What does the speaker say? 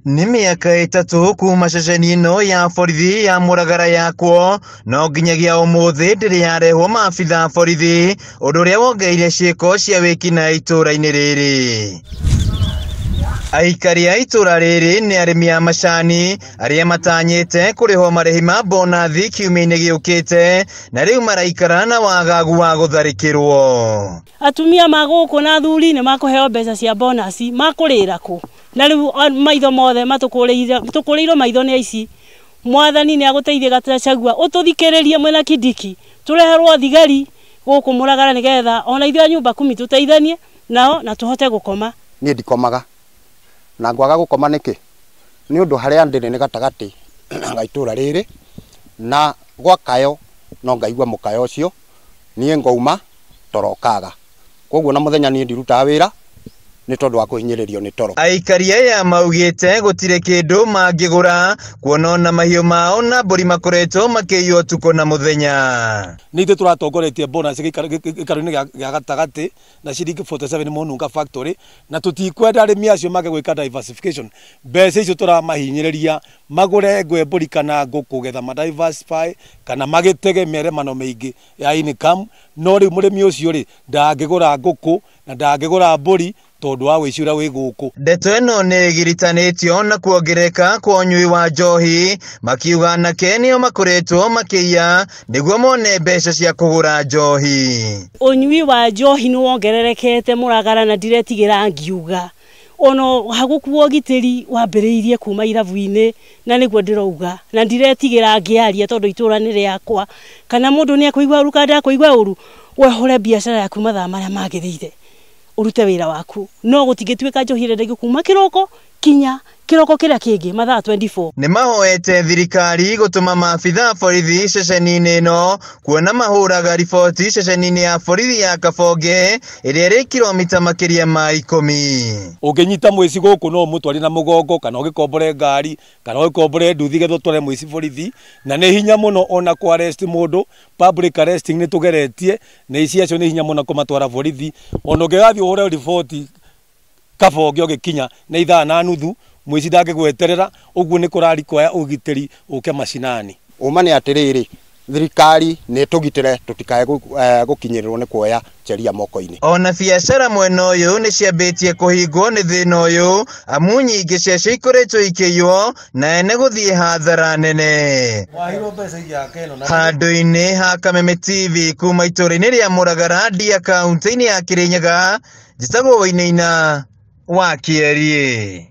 Nĩ mĩaka ĩtatũ kuma ceceni ĩno ya borithi ya Mũragara yakwo, no nginyagia ũmũthĩ ndĩrĩ yarehwo maabitha borithi, ũndũ ũrĩa wongereire ciĩko cia wĩkinaĩ itũra-inĩ rĩrĩ. Aikari a itũra rĩrĩ nĩ arĩmi a macani arĩa matanyĩte kũrĩhwo marĩhi ma bonathi kiumia-inĩ gĩũkĩte, na rĩu maraikara na wagagu wa gũtharĩkĩrwo. Atumia magũkũ na athuri nĩ makũheo mbeca cia bonasi makũrĩra kũ? Na rĩu maitho mothe matũkũrĩirwo maitho nĩ aici. Mwathani nĩ agũteithie Gachagua, ũtũthikĩrĩrie mwena Kindiki, tũreherwo thigari gũkũ Mũragara nĩgetha ona ithuĩ nyumba 10 tũteithanie nao na tũhote gũkoma. Niĩ ndikomaga na ngwaga gũkoma nĩkĩ? Nĩ ũndũ harĩa ndĩrĩ nĩ gatagatĩ ga itũra rĩrĩ na gwakayo no ngaigua mũkayo ũcio niĩ ngauma torokaga. Koguo na mũthenya niĩ ndirutaga wĩra nĩ tondũ wa kũhinyĩrĩrio nĩ toro. Aikari aya maugĩte gũtirĩ kĩndũ mangĩgũra kuona ona mahiũ mao na mbũri makoretwo makĩiywo ũtukũ na mũthenya. Nĩ ithuĩ tũratongoretie bonus gĩikaro-inĩ gĩa gatagatĩ na ciringi 47 Mũnunga factory, na tũtikwenda arĩmi acio mage gwĩka diversification. Mbeca icio tũramahinyĩrĩria magũre mbũri kana ngũkũ getha ma diversify kana magĩtege meremano mĩingĩ ya income. No rĩu mũrĩmi ũcio rĩ ndangĩgũra ngũkũ na ndangĩgũra mbũri tondũ wa wĩcura wĩ gũkũ. Ndeto ĩno nĩ ĩgiritanĩtio na kuongereka kwa ũnyui wa njohi, makiuga anake nĩo makoretwo makĩiya nĩguo mone mbeca cia kũgũra njohi. Ũnyui wa njohi nĩ wongererekete Mũragara na ndiretigĩra ngiuga. Ono hagukuo gitĩri wambĩrĩirie kuma irabu-inĩ na nĩguo ndĩrauga na ndiretigĩra ngĩaria tondũ itũra nĩ rĩakwa. Kana mũndũ nĩ akũigua ũru kana ndakũigua ũru, wehure biacara yaku mathaa marĩa magĩrĩire urute wĩra waku. No gũtingĩtuĩka njohi rĩrĩa kuma kĩroko kinya kĩroko kĩrĩa kĩngĩ mathaa 24. Nĩ mahoete thirikari gũtũma maabitha borithi ceceni-inĩ ĩno kuona mahũraga riboti ceceni-inĩ ya borithi ya Kabonge ĩrĩa ĩrĩ kilomita makĩria ma 10. Ũngĩnyita mũici gũkũ no mũtwari na mũgongo kana ũgĩkombore ngari kana ũgĩkombore nduthi getha ũtware mũici borithi, na nĩ hinya mũno ona ku arrest mũndũ. Public arresting nĩ tũgeretie na ici acio nĩ hinya mũno kũmatwara borithi. Ona ũngĩgathiĩ ũhũre riboti Kabonge ũgĩkinya na 5:30 mũici ndangĩgweterera. Ũguo nĩ kũrari kwaya ũgitĩri ũke macinani. Uma nĩ atĩrĩrĩ, thirikari nĩ tũgitĩre tũtikae gũkinyĩrĩrwo nĩ kuoya sheria moko-inĩ. Ona biacara mwena ũyũ nĩ ciambĩtie kũhingwo nĩ thĩna ũyũ, amu nyingĩ ciacio ikoretwo ikĩiywo na ene gũthiĩ hathara nene. Handũ-inĩ ha Kameme TV kuma itũra-inĩ rĩa Mũragara ndia kaunti-inĩ ya Kirinyaga, njĩtagwo Wainaina wa Kĩarie.